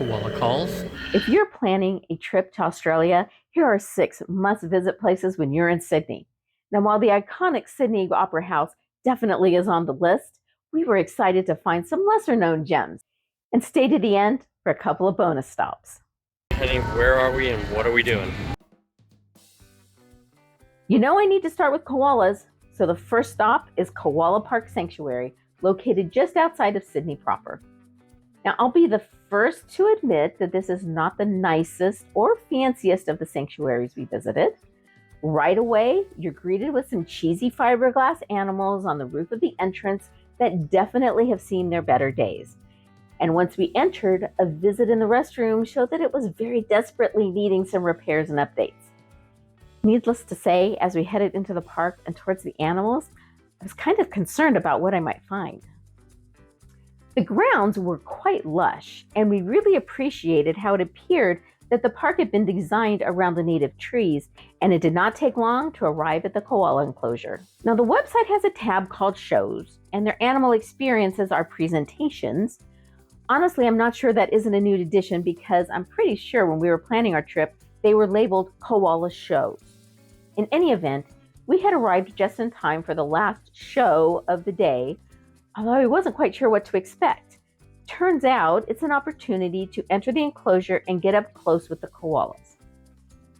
Koala calls. If you're planning a trip to Australia, here are 6 must-visit places when you're in Sydney. Now, while the iconic Sydney Opera House definitely is on the list, we were excited to find some lesser-known gems and stay to the end for a couple of bonus stops. Penny, where are we and what are we doing? You know I need to start with koalas, so the first stop is Koala Park Sanctuary, located just outside of Sydney proper. Now, I'll be the first to admit that this is not the nicest or fanciest of the sanctuaries we visited. Right away, you're greeted with some cheesy fiberglass animals on the roof of the entrance that definitely have seen their better days. And once we entered, a visit in the restroom showed that it was very desperately needing some repairs and updates. Needless to say, as we headed into the park and towards the animals, I was kind of concerned about what I might find. The grounds were quite lush, and we really appreciated how it appeared that the park had been designed around the native trees, and it did not take long to arrive at the koala enclosure. Now, the website has a tab called Shows, and their animal experiences are presentations. Honestly, I'm not sure that isn't a new addition because I'm pretty sure when we were planning our trip, they were labeled Koala Shows. In any event, we had arrived just in time for the last show of the day, although I wasn't quite sure what to expect. Turns out it's an opportunity to enter the enclosure and get up close with the koalas.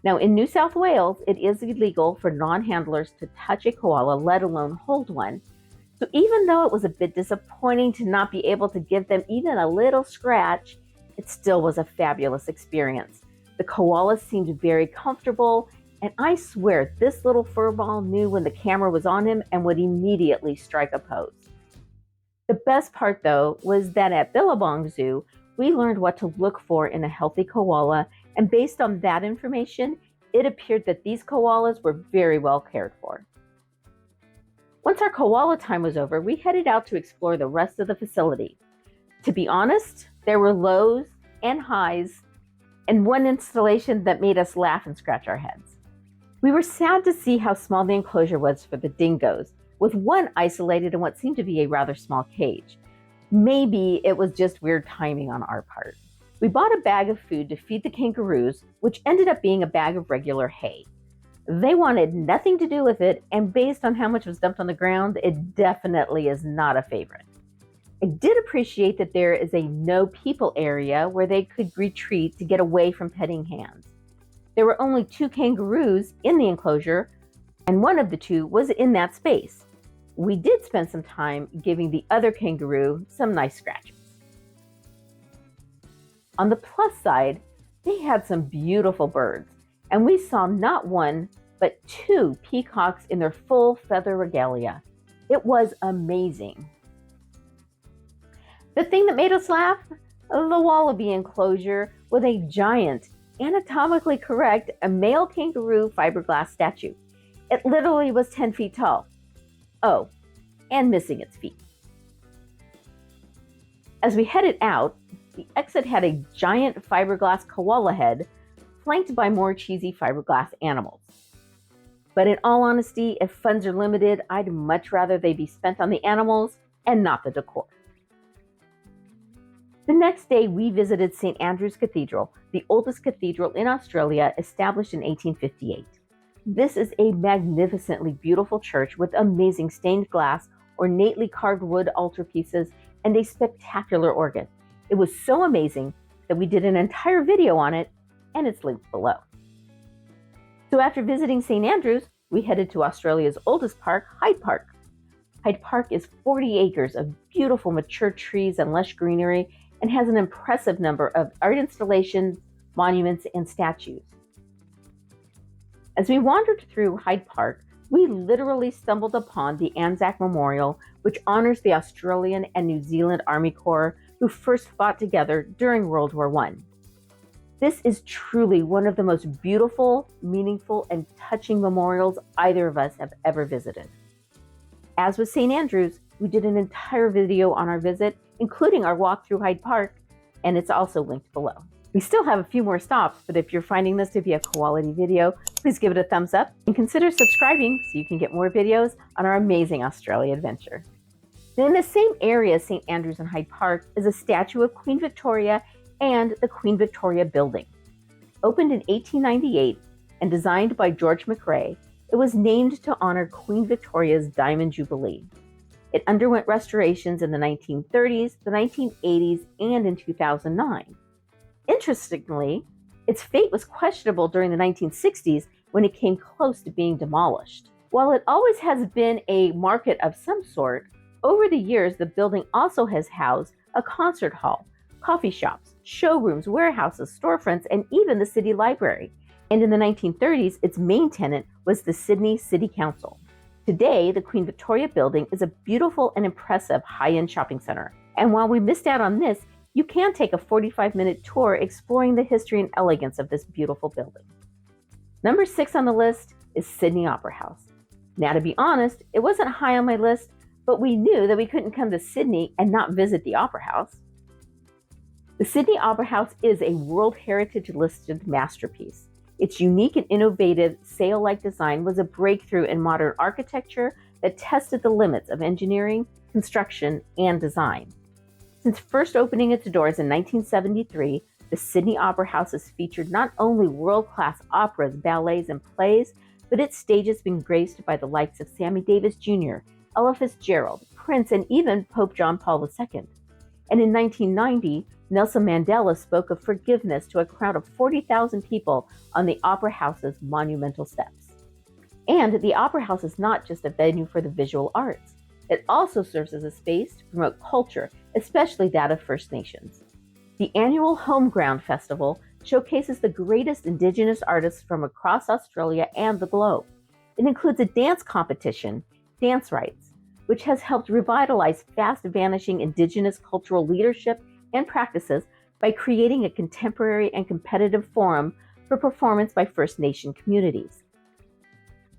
Now, in New South Wales, it is illegal for non-handlers to touch a koala, let alone hold one. So even though it was a bit disappointing to not be able to give them even a little scratch, it still was a fabulous experience. The koalas seemed very comfortable, and I swear this little furball knew when the camera was on him and would immediately strike a pose. The best part, though, was that at Billabong Zoo, we learned what to look for in a healthy koala, and based on that information, it appeared that these koalas were very well cared for. Once our koala time was over, we headed out to explore the rest of the facility. To be honest, there were lows and highs, and one installation that made us laugh and scratch our heads. We were sad to see how small the enclosure was for the dingoes, with one isolated in what seemed to be a rather small cage. Maybe it was just weird timing on our part. We bought a bag of food to feed the kangaroos, which ended up being a bag of regular hay. They wanted nothing to do with it, and based on how much was dumped on the ground, it definitely is not a favorite. I did appreciate that there is a no people area where they could retreat to get away from petting hands. There were only 2 kangaroos in the enclosure, and one of the 2 was in that space. We did spend some time giving the other kangaroo some nice scratches. On the plus side, they had some beautiful birds, and we saw not 1, but 2 peacocks in their full feather regalia. It was amazing. The thing that made us laugh? The wallaby enclosure with a giant, anatomically correct, a male kangaroo fiberglass statue. It literally was 10 feet tall. Oh, and missing its feet. As we headed out, the exit had a giant fiberglass koala head flanked by more cheesy fiberglass animals. But in all honesty, if funds are limited, I'd much rather they be spent on the animals and not the decor. The next day, we visited St. Andrew's Cathedral, the oldest cathedral in Australia, established in 1858. This is a magnificently beautiful church with amazing stained glass, ornately carved wood altarpieces, and a spectacular organ. It was so amazing that we did an entire video on it, and it's linked below. So after visiting St. Andrews, we headed to Australia's oldest park, Hyde Park. Hyde Park is 40 acres of beautiful mature trees and lush greenery, and has an impressive number of art installations, monuments, and statues. As we wandered through Hyde Park, we literally stumbled upon the ANZAC Memorial, which honors the Australian and New Zealand Army Corps who first fought together during World War I. This is truly one of the most beautiful, meaningful, and touching memorials either of us have ever visited. As with St. Andrews, we did an entire video on our visit, including our walk through Hyde Park, and it's also linked below. We still have a few more stops, but if you're finding this to be a quality video, please give it a thumbs up and consider subscribing so you can get more videos on our amazing Australia adventure. Now, in the same area as St. Andrews and Hyde Park is a statue of Queen Victoria and the Queen Victoria Building. Opened in 1898 and designed by George McRae, it was named to honor Queen Victoria's Diamond Jubilee. It underwent restorations in the 1930s, the 1980s, and in 2009. Interestingly, its fate was questionable during the 1960s when it came close to being demolished. While it always has been a market of some sort, over the years the building also has housed a concert hall, coffee shops, showrooms, warehouses, storefronts, and even the city library. And in the 1930s, its main tenant was the Sydney City Council. Today, the Queen Victoria Building is a beautiful and impressive high-end shopping center. And while we missed out on this, you can take a 45-minute tour exploring the history and elegance of this beautiful building. Number 6 on the list is Sydney Opera House. Now, to be honest, it wasn't high on my list, but we knew that we couldn't come to Sydney and not visit the Opera House. The Sydney Opera House is a World Heritage listed masterpiece. Its unique and innovative sail-like design was a breakthrough in modern architecture that tested the limits of engineering, construction, and design. Since first opening its doors in 1973, the Sydney Opera House has featured not only world-class operas, ballets, and plays, but its stage has been graced by the likes of Sammy Davis Jr., Ella Fitzgerald, Prince, and even Pope John Paul II. And in 1990, Nelson Mandela spoke of forgiveness to a crowd of 40,000 people on the Opera House's monumental steps. And the Opera House is not just a venue for the visual arts. It also serves as a space to promote culture, especially that of First Nations. The annual Homeground Festival showcases the greatest Indigenous artists from across Australia and the globe. It includes a dance competition, Dance Rights, which has helped revitalize fast-vanishing Indigenous cultural leadership and practices by creating a contemporary and competitive forum for performance by First Nation communities.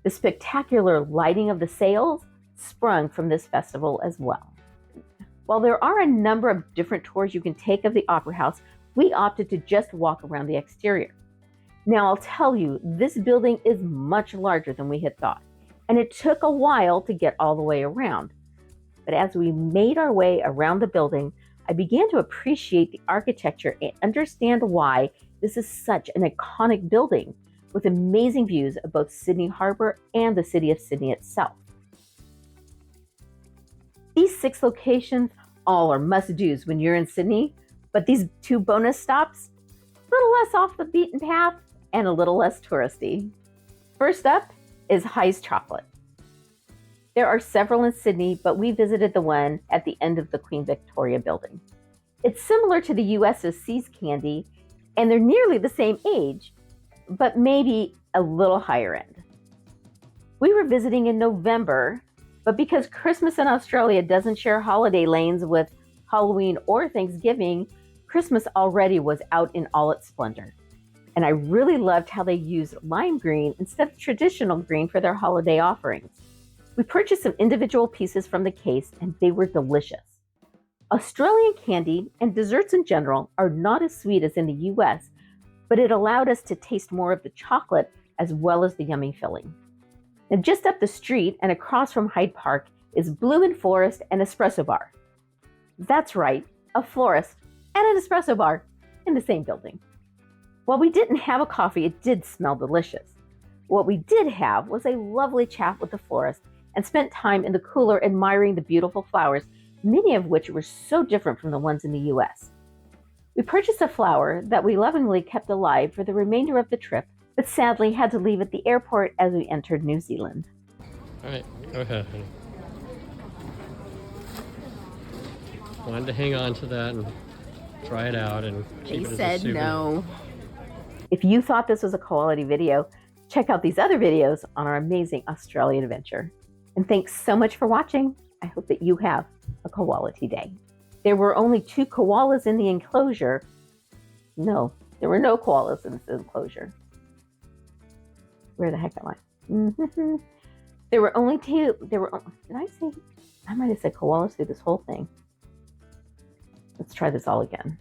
The spectacular lighting of the sails sprung from this festival as well. While there are a number of different tours you can take of the Opera House, we opted to just walk around the exterior. Now I'll tell you, this building is much larger than we had thought, and it took a while to get all the way around. But as we made our way around the building, I began to appreciate the architecture and understand why this is such an iconic building with amazing views of both Sydney Harbour and the city of Sydney itself. These 6 locations all are must-dos when you're in Sydney, but these 2 bonus stops, a little less off the beaten path and a little less touristy. First up is Hyde's Chocolate. There are several in Sydney, but we visited the one at the end of the Queen Victoria Building. It's similar to the US's See's Candy, and they're nearly the same age, but maybe a little higher end. We were visiting in November, but because Christmas in Australia doesn't share holiday lanes with Halloween or Thanksgiving, Christmas already was out in all its splendor. And I really loved how they used lime green instead of traditional green for their holiday offerings. We purchased some individual pieces from the case, and they were delicious. Australian candy and desserts in general are not as sweet as in the US, but it allowed us to taste more of the chocolate as well as the yummy filling. And just up the street and across from Hyde Park is Blumin Florist and Espresso Bar. That's right, a florist and an espresso bar in the same building. While we didn't have a coffee, it did smell delicious. What we did have was a lovely chat with the florist and spent time in the cooler admiring the beautiful flowers, many of which were so different from the ones in the US. We purchased a flower that we lovingly kept alive for the remainder of the trip, but sadly had to leave at the airport as we entered New Zealand. All right, go ahead, honey. Wanted to hang on to that and try it out and keep it as a souvenir. No. If you thought this was a Koalaty video, check out these other videos on our amazing Australian adventure. And thanks so much for watching. I hope that you have a Koalaty day. There were only 2 koalas in the enclosure. No, there were no koalas in this enclosure. Where the heck am I? There were only 2. Did I say? I might have said koalas through this whole thing. Let's try this all again.